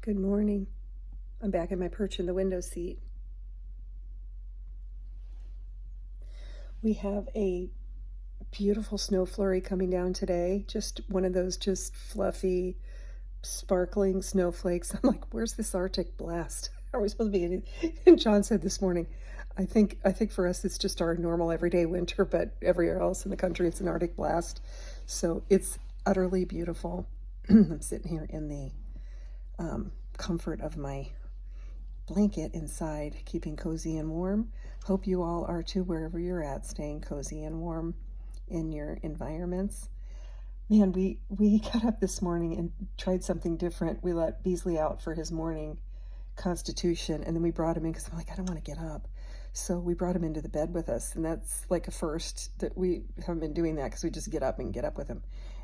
Good morning. I'm back in my perch in the window seat. We have a beautiful snow flurry coming down today. Just one of those just fluffy, sparkling snowflakes. I'm like, where's this Arctic blast? Are we supposed to be in it? And John said this morning, I think for us it's just our normal everyday winter, but everywhere else in the country it's an Arctic blast. So it's utterly beautiful. I'm sitting here in the comfort of my blanket inside, keeping cozy and warm. Hope you all are too, wherever you're at, staying cozy and warm in your environments. Man, we got up this morning and tried something different. We let Beasley out for his morning constitution, and then we brought him in because I'm like, I don't want to get up. So we brought him into the bed with us, and that's like a first that we haven't been doing that because we just get up with him.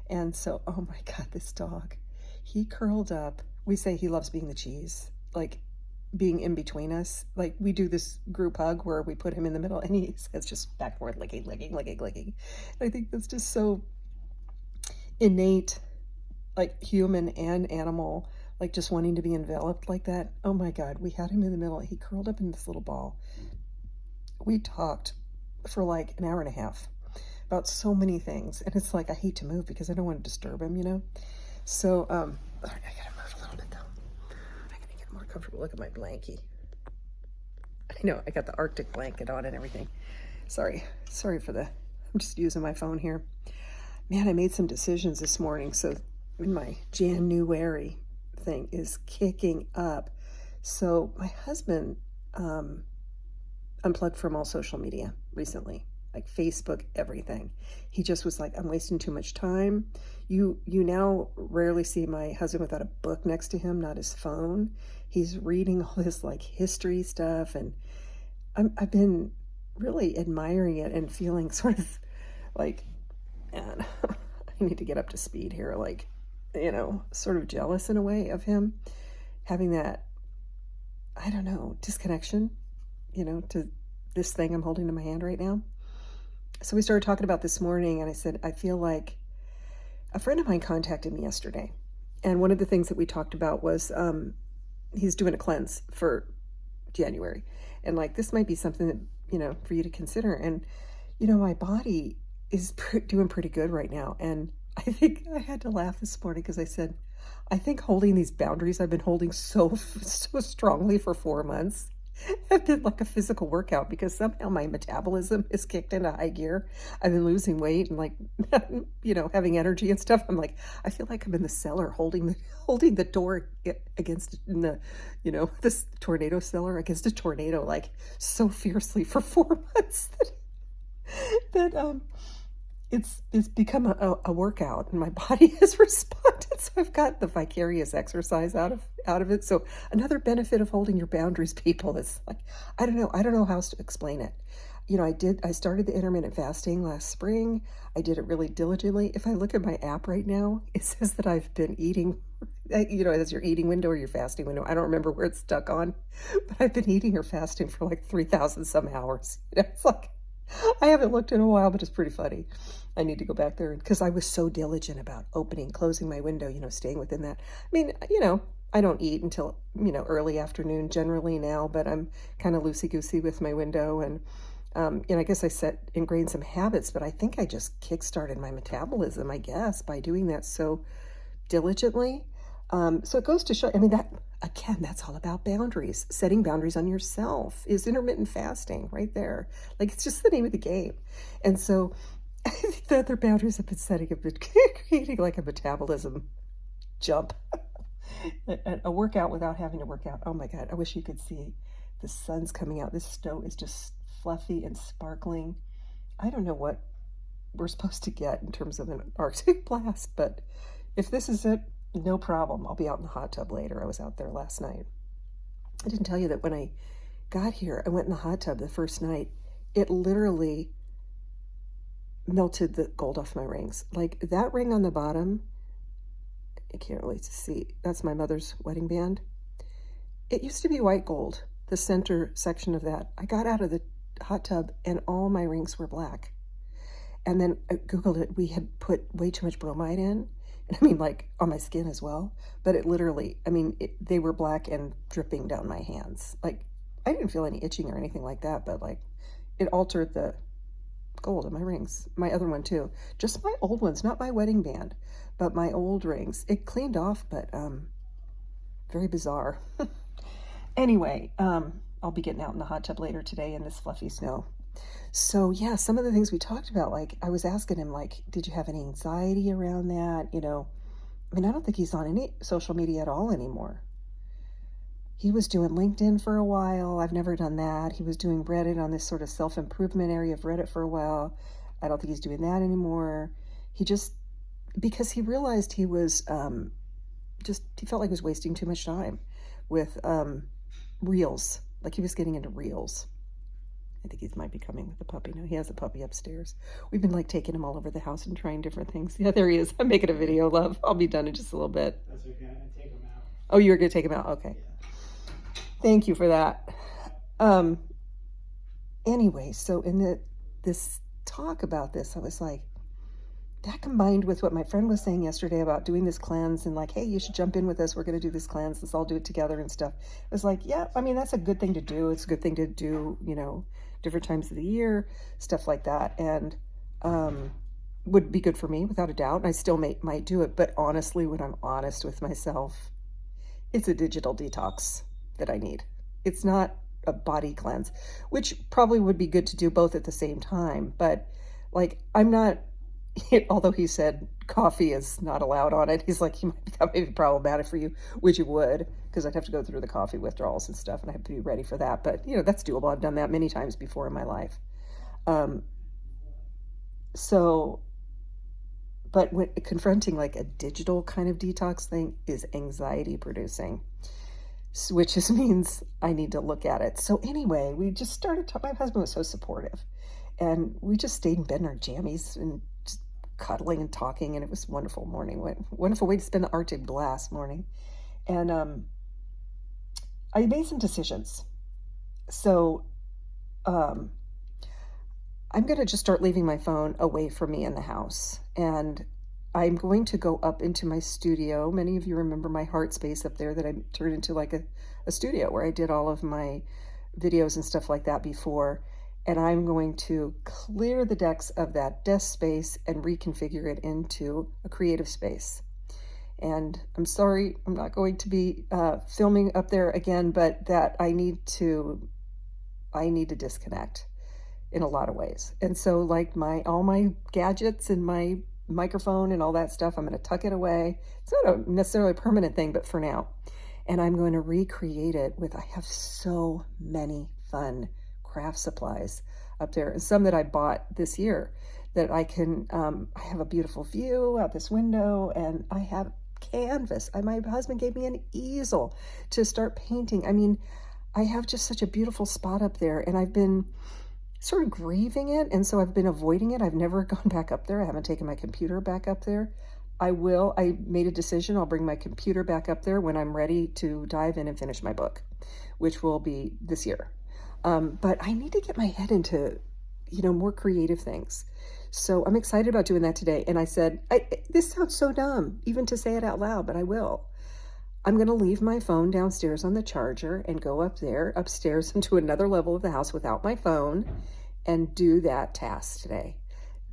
And so, oh my God, this dog, he curled up. We say he loves being the cheese, like being in between us. Like we do this group hug where we put him in the middle and he says just back and forth, licking. I think that's just so innate, like human and animal, like just wanting to be enveloped like that. Oh my God, we had him in the middle. He curled up in this little ball. We talked for like an hour and a half about so many things. And it's like, I hate to move because I don't want to disturb him. So, I gotta move a little bit though. I gotta get more comfortable. Look at my blankie. I know, I got the Arctic blanket on and everything. Sorry for I'm just using my phone here. Man, I made some decisions this morning. So my January thing is kicking up. So my husband unplugged from all social media recently, like Facebook, everything. He just was like, I'm wasting too much time. You now rarely see my husband without a book next to him, not his phone. He's reading all this like history stuff, and I've been really admiring it and feeling sort of like, man, I need to get up to speed here. Like, sort of jealous in a way of him having that, I don't know, disconnection, to this thing I'm holding in my hand right now. So we started talking about this morning, and I said, I feel like a friend of mine contacted me yesterday. And one of the things that we talked about was he's doing a cleanse for January. And like, this might be something that, for you to consider. And, my body is doing pretty good right now. And I think I had to laugh this morning because I said, I think holding these boundaries I've been holding so strongly for 4 months have been like a physical workout because somehow my metabolism is kicked into high gear. I've been losing weight and like, having energy and stuff. I'm like, I feel like I'm in the cellar holding the door against this tornado cellar against a tornado, like so fiercely for 4 months that it's become a workout, and my body has responded. So I've got the vicarious exercise out of it. So another benefit of holding your boundaries, people, is like, I don't know how to explain it. I started the intermittent fasting last spring. I did it really diligently. If I look at my app right now, it says that I've been eating, as your eating window or your fasting window. I don't remember where it's stuck on, but I've been eating or fasting for like 3,000 some hours. It's like, I haven't looked in a while, but it's pretty funny. I need to go back there because I was so diligent about closing my window, staying within that. I mean, I don't eat until, early afternoon generally now, but I'm kind of loosey-goosey with my window. And, I guess I ingrained some habits, but I think I just kickstarted my metabolism, I guess, by doing that so diligently. So it goes to show, that's all about boundaries. Setting boundaries on yourself is intermittent fasting right there. Like, it's just the name of the game. And so I think the other boundaries I've been setting have been creating like a metabolism jump, a workout without having to work out. Oh my God, I wish you could see the sun's coming out. This snow is just fluffy and sparkling. I don't know what we're supposed to get in terms of an Arctic blast, but if this is it, no problem. I'll be out in the hot tub later. I was out there last night. I didn't tell you that when I got here, I went in the hot tub the first night. It literally melted the gold off my rings. Like that ring on the bottom, I can't really see. That's my mother's wedding band. It used to be white gold, the center section of that. I got out of the hot tub and all my rings were black. And then I Googled it. We had put way too much bromide in And I mean, like on my skin as well. But it literally, I mean, they were black and dripping down my hands. Like, I didn't feel any itching or anything like that, but like it altered the gold in my rings. My other one too. Just my old ones, not my wedding band, but my old rings. It cleaned off, but very bizarre. Anyway, I'll be getting out in the hot tub later today in this fluffy snow. So yeah, some of the things we talked about, like I was asking him, like, did you have any anxiety around that? I mean, I don't think he's on any social media at all anymore. He was doing LinkedIn for a while. I've never done that. He was doing Reddit on this sort of self-improvement area of Reddit for a while. I don't think he's doing that anymore. He just, because he realized he was he felt like he was wasting too much time with reels. Like he was getting into reels. I think he might be coming with the puppy now. He has a puppy upstairs. We've been like taking him all over the house and trying different things. Yeah, there he is. I'm making a video, love. I'll be done in just a little bit. That's okay. I take him out. Oh, you were going to take him out? Okay. Yeah. Thank you for that. Anyway, so in this talk about this, I was like, that combined with what my friend was saying yesterday about doing this cleanse and like, hey, you should jump in with us. We're going to do this cleanse. Let's all do it together and stuff. It was like, yeah, I mean, that's a good thing to do. It's a good thing to do, different times of the year, stuff like that. And would be good for me without a doubt. And I still might do it. But honestly, when I'm honest with myself, it's a digital detox that I need. It's not a body cleanse, which probably would be good to do both at the same time. But like, I'm not, although he said coffee is not allowed on it, he's like, that may be problematic for you, which it would, because I'd have to go through the coffee withdrawals and stuff, and I have to be ready for that. But, that's doable. I've done that many times before in my life. But when confronting like a digital kind of detox thing is anxiety producing, which just means I need to look at it. So anyway, we just started talking. My husband was so supportive, and we just stayed in bed in our jammies and just cuddling and talking, and it was a wonderful morning. Wonderful way to spend the Arctic blast morning. And I made some decisions. So I'm going to just start leaving my phone away from me in the house. And I'm going to go up into my studio. Many of you remember my heart space up there that I turned into like a studio where I did all of my videos and stuff like that before. And I'm going to clear the decks of that desk space and reconfigure it into a creative space. And I'm sorry, I'm not going to be filming up there again, but that I need to disconnect in a lot of ways. And so like all my gadgets and my microphone and all that stuff, I'm going to tuck it away. It's not necessarily a permanent thing, but for now. And I'm going to recreate it I have so many fun craft supplies up there, and some that I bought this year that I can, I have a beautiful view out this window, and I have canvas. My husband gave me an easel to start painting. I mean, I have just such a beautiful spot up there, and I've been sort of grieving it, and so I've been avoiding it. I've never gone back up there. I haven't taken my computer back up there. I made a decision. I'll bring my computer back up there when I'm ready to dive in and finish my book, which will be this year. But I need to get my head into, more creative things. So I'm excited about doing that today. And I said, this sounds so dumb, even to say it out loud, but I will. I'm going to leave my phone downstairs on the charger and go upstairs into another level of the house without my phone and do that task today.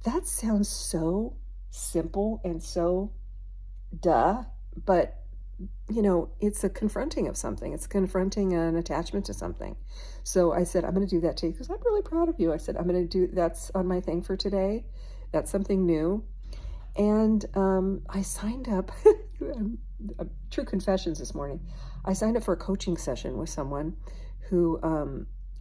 That sounds so simple and so duh, but it's a confronting of something. It's confronting an attachment to something. So I said, I'm going to do that today because I'm really proud of you. I said, I'm going to that's on my thing for today. That's something new. And I signed up, true confessions this morning. I signed up for a coaching session with someone who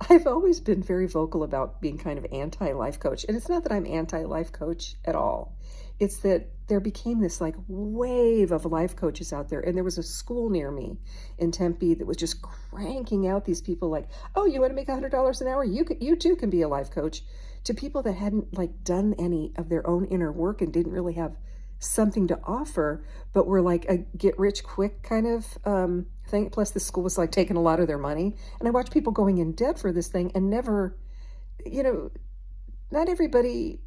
I've always been very vocal about being kind of anti-life coach. And it's not that I'm anti-life coach at all. It's that there became this like wave of life coaches out there. And there was a school near me in Tempe that was just cranking out these people like, oh, you want to make $100 an hour? You too can be a life coach, to people that hadn't like done any of their own inner work and didn't really have something to offer, but were like a get rich quick kind of thing. Plus the school was like taking a lot of their money. And I watched people going in debt for this thing and never, not everybody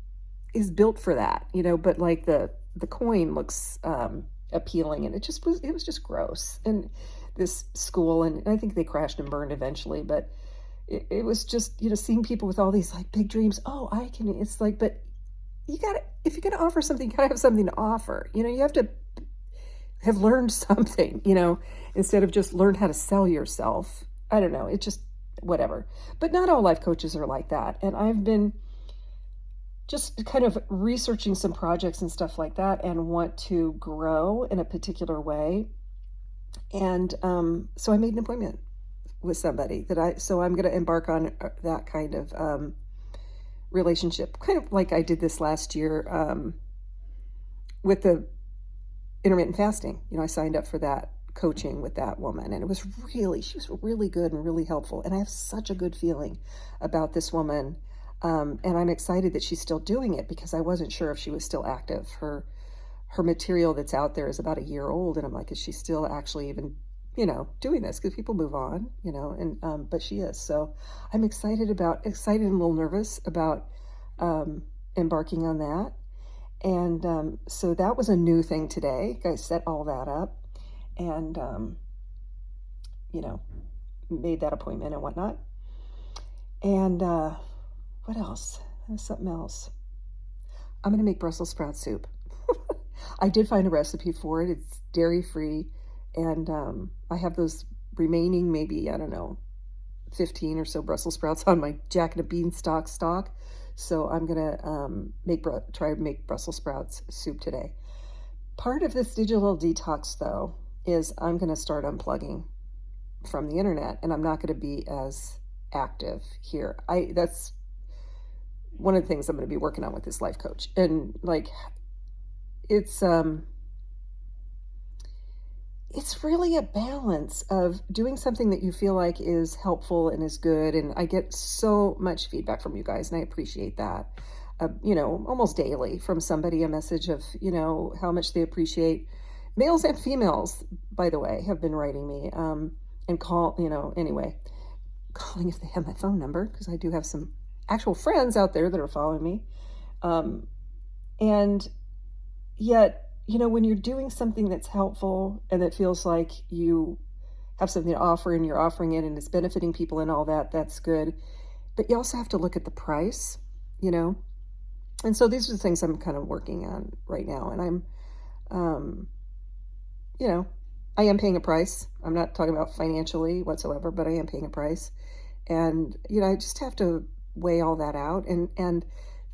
is built for that, but like the the coin looks appealing, and it was just gross. And this school, and I think they crashed and burned eventually, but it was just, seeing people with all these like big dreams. Oh, I can, it's like, but you gotta, if you're gonna offer something, you gotta have something to offer. You have to have learned something, instead of just learn how to sell yourself. I don't know. It just, whatever. But not all life coaches are like that. And I've been just kind of researching some projects and stuff like that, and want to grow in a particular way. And so I made an appointment with somebody so I'm going to embark on that kind of relationship, kind of like I did this last year with the intermittent fasting. I signed up for that coaching with that woman, and she was really good and really helpful. And I have such a good feeling about this woman. And I'm excited that she's still doing it, because I wasn't sure if she was still active. Her material that's out there is about a year old, and I'm like, is she still actually even, doing this? Because people move on, and but she is. So I'm excited and a little nervous about embarking on that. And so that was a new thing today. I set all that up, and made that appointment and whatnot. And what else? There's something else. I'm going to make Brussels sprout soup. I did find a recipe for it. It's dairy free. And I have those remaining, maybe, I don't know, 15 or so Brussels sprouts on my jacket of beanstalk stock. So I'm going to try to make Brussels sprouts soup today. Part of this digital detox, though, is I'm going to start unplugging from the internet, and I'm not going to be as active here. That's one of the things I'm going to be working on with this life coach. And like, it's really a balance of doing something that you feel like is helpful and is good. And I get so much feedback from you guys, and I appreciate that. Almost daily from somebody, a message of, how much they appreciate. Males and females, by the way, have been writing me, and calling if they have my phone number, because I do have some actual friends out there that are following me. And yet, when you're doing something that's helpful and that feels like you have something to offer, and you're offering it and it's benefiting people and all that, that's good. But you also have to look at the price, And so these are the things I'm kind of working on right now. And I'm, I am paying a price. I'm not talking about financially whatsoever, but I am paying a price. And, I just have to weigh all that out. And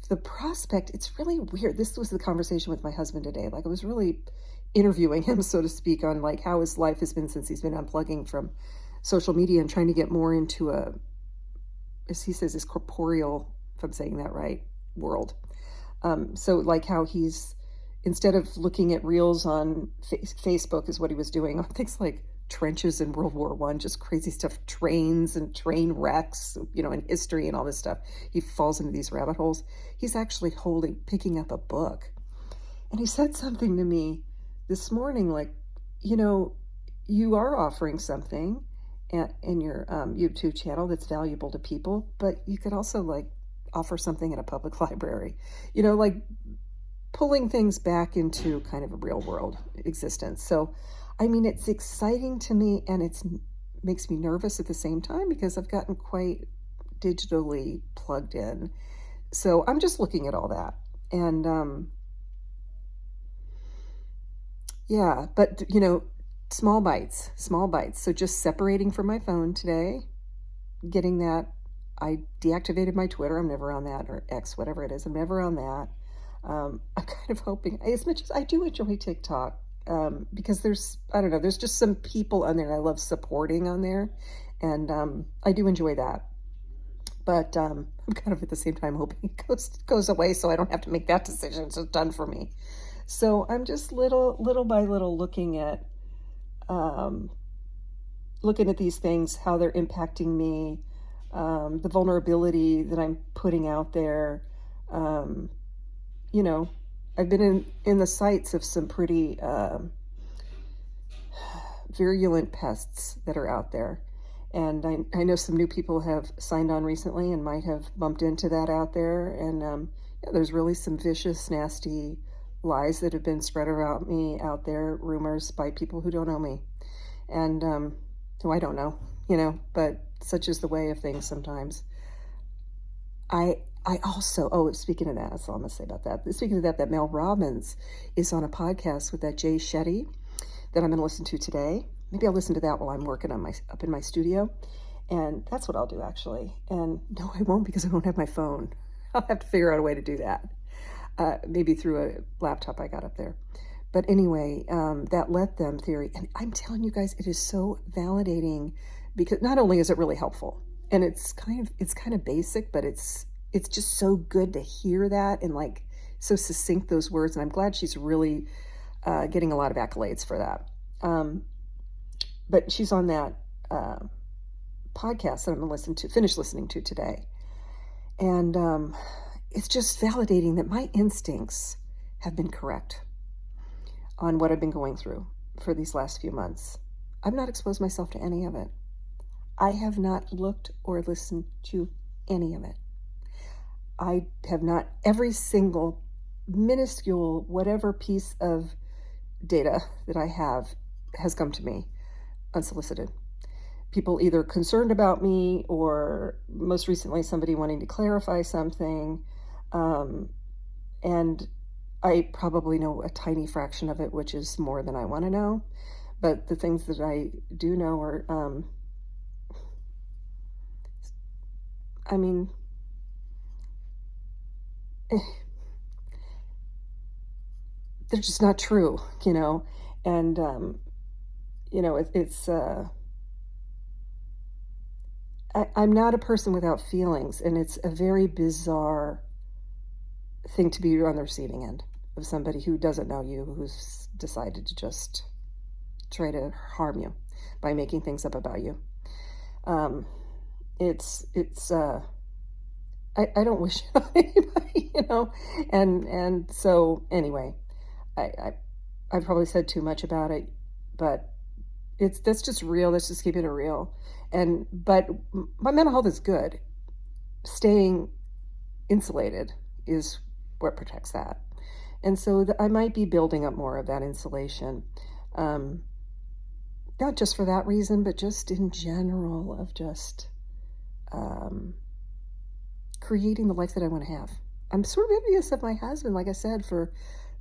the prospect, it's really weird. This was the conversation with my husband today. Like, I was really interviewing him, so to speak, on like how his life has been since he's been unplugging from social media and trying to get more into as he says, his corporeal, if I'm saying that right, world. So like how he's, instead of looking at reels on Facebook, is what he was doing on things like trenches in World War I, just crazy stuff, trains and train wrecks, and history and all this stuff. He falls into these rabbit holes. He's actually picking up a book. And he said something to me this morning, like, you are offering something in your YouTube channel that's valuable to people, but you could also like offer something in a public library, like pulling things back into kind of a real world existence. So, I mean, it's exciting to me, and it makes me nervous at the same time, because I've gotten quite digitally plugged in. So I'm just looking at all that. And yeah, but, small bites. So just separating from my phone today, getting that. I deactivated my Twitter. I'm never on that, or X, whatever it is. I'm never on that. I'm kind of hoping, as much as I do enjoy TikTok, because there's just some people on there I love supporting on there, and I do enjoy that. But I'm kind of at the same time hoping it goes away, so I don't have to make that decision. It's done for me. So I'm just little by little looking at these things, how they're impacting me, the vulnerability that I'm putting out there. I've been in the sights of some pretty virulent pests that are out there. And I know some new people have signed on recently and might have bumped into that out there. And there's really some vicious, nasty lies that have been spread about me out there, rumors by people who don't know me and who I don't know, but such is the way of things sometimes. I also, speaking of that, that's all I'm going to say about that. Speaking of that, that Mel Robbins is on a podcast with that Jay Shetty that I'm going to listen to today. Maybe I'll listen to that while I'm working on up in my studio. And that's what I'll do, actually. And no, I won't, because I don't have my phone. I'll have to figure out a way to do that. Maybe through a laptop I got up there. But anyway, that let them theory. And I'm telling you guys, it is so validating, because not only is it really helpful, and it's kind of basic, but it's just so good to hear that, and like so succinct, those words. And I'm glad she's really getting a lot of accolades for that. But she's on that podcast that I'm going to finish listening to today. And it's just validating that my instincts have been correct on what I've been going through for these last few months. I've not exposed myself to any of it. I have not looked or listened to any of it. I have not, every single minuscule, whatever piece of data that I have has come to me unsolicited. People either concerned about me, or most recently somebody wanting to clarify something. And I probably know a tiny fraction of it, which is more than I want to know. But the things that I do know are, I mean, they're just not true, and, it's, I'm not a person without feelings, and it's a very bizarre thing to be on the receiving end of somebody who doesn't know you, who's decided to just try to harm you by making things up about you. I don't wish it on anybody, and so anyway, I've probably said too much about it, but that's just real. Let's just keep it real. But my mental health is good. Staying insulated is what protects that. And so I might be building up more of that insulation. Not just for that reason, but just in general, of just creating the life that I want to have. I'm sort of envious of my husband, like I said, for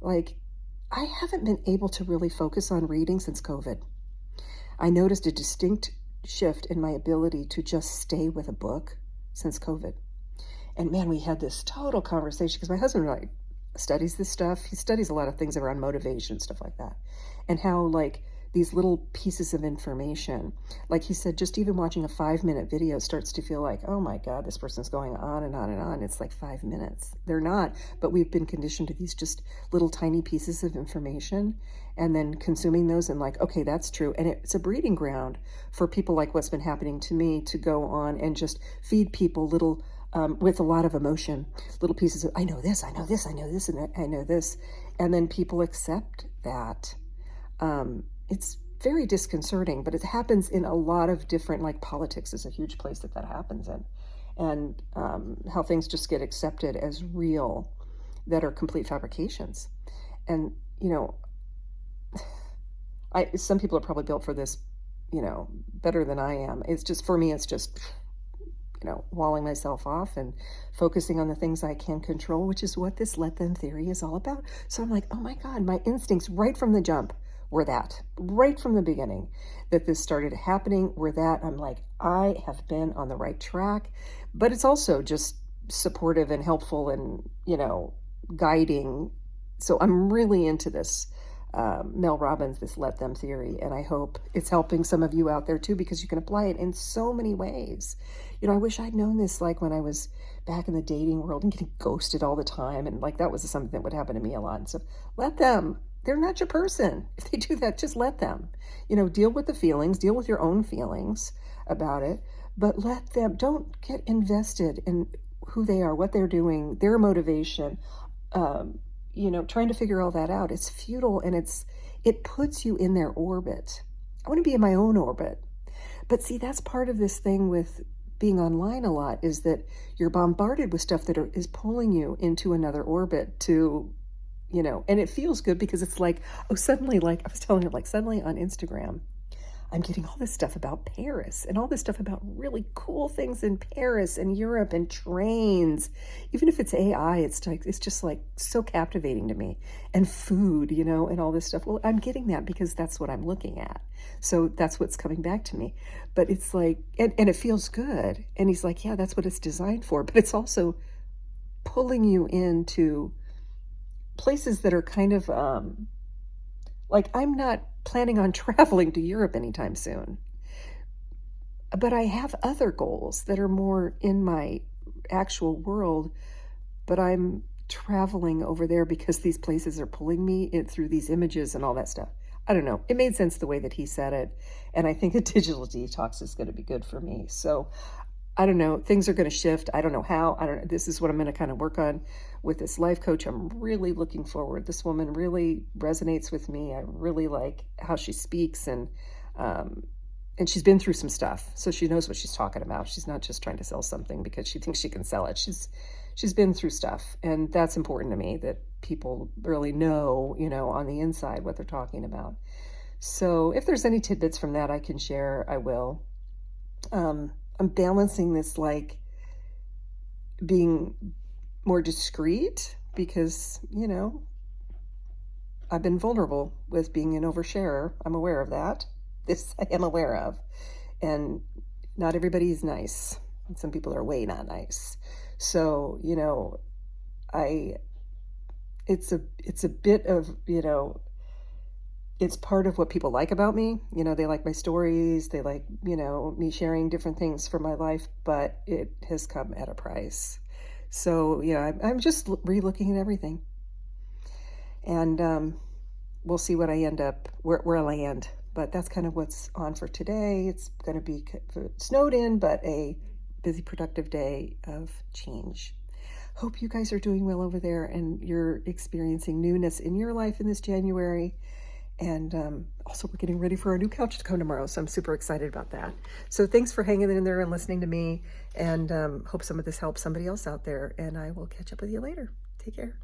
I haven't been able to really focus on reading since COVID. I noticed a distinct shift in my ability to just stay with a book since COVID. And man, we had this total conversation, because my husband studies this stuff. He studies a lot of things around motivation, stuff like that. And how these little pieces of information, like he said, just even watching a 5-minute video starts to feel like, oh my God, this person's going on and on and on. It's like 5 minutes. They're not, but we've been conditioned to these just little tiny pieces of information, and then consuming those and okay, that's true. And it's a breeding ground for people like what's been happening to me, to go on and just feed people little, with a lot of emotion, little pieces of, I know this, I know this, I know this, and I know this. And then people accept that. It's very disconcerting, but it happens in a lot of different, politics is a huge place that happens in. And how things just get accepted as real that are complete fabrications. And, some people are probably built for this, better than I am. It's just, for me, it's just, walling myself off and focusing on the things I can control, which is what this let them theory is all about. So I'm like, oh my God, my instincts right from the jump were that, right from the beginning that this started happening, were that. I'm like, I have been on the right track. But it's also just supportive and helpful and, guiding. So I'm really into this Mel Robbins, this let them theory, and I hope it's helping some of you out there too, because you can apply it in so many ways. I wish I'd known this when I was back in the dating world and getting ghosted all the time, and that was something that would happen to me a lot. And so let them. They're not your person. If they do that, just let them. Deal with the feelings, deal with your own feelings about it, but let them. Don't get invested in who they are, what they're doing, their motivation. Trying to figure all that out. It's futile, and it puts you in their orbit. I want to be in my own orbit. But see, that's part of this thing with being online a lot, is that you're bombarded with stuff that is pulling you into another orbit to and it feels good because it's like, oh, suddenly, like I was telling her, like suddenly on Instagram, I'm getting all this stuff about Paris and all this stuff about really cool things in Paris and Europe and trains. Even if it's AI, it's just like so captivating to me. And food, and all this stuff. Well, I'm getting that because that's what I'm looking at. So that's what's coming back to me. But it's like, and it feels good. And he's like, yeah, that's what it's designed for. But it's also pulling you into places that are kind of like, I'm not planning on traveling to Europe anytime soon, but I have other goals that are more in my actual world, but I'm traveling over there because these places are pulling me in through these images and all that stuff. I don't know. It made sense the way that he said it. And I think a digital detox is going to be good for me. So I don't know. Things are going to shift. I don't know how. I don't know. This is what I'm going to kind of work on with this life coach. I'm really looking forward. This woman really resonates with me. I really like how she speaks, and she's been through some stuff, so she knows what she's talking about. She's not just trying to sell something because she thinks she can sell it. She's been through stuff, and that's important to me, that people really know, on the inside what they're talking about. So if there's any tidbits from that I can share, I will. I'm balancing this, like being more discreet because, I've been vulnerable with being an oversharer. I'm aware of that. This I am aware of. And not everybody is nice. Some people are way not nice. So, I it's a bit of, it's part of what people like about me. They like my stories. They like, me sharing different things from my life, but it has come at a price. So, I'm just re-looking at everything. And we'll see what I end up, where I land. But that's kind of what's on for today. It's going to be snowed in, but a busy, productive day of change. Hope you guys are doing well over there and you're experiencing newness in your life in this January. And also, we're getting ready for our new couch to come tomorrow, so I'm super excited about that. So thanks for hanging in there and listening to me, and hope some of this helps somebody else out there. And I will catch up with you later. Take care.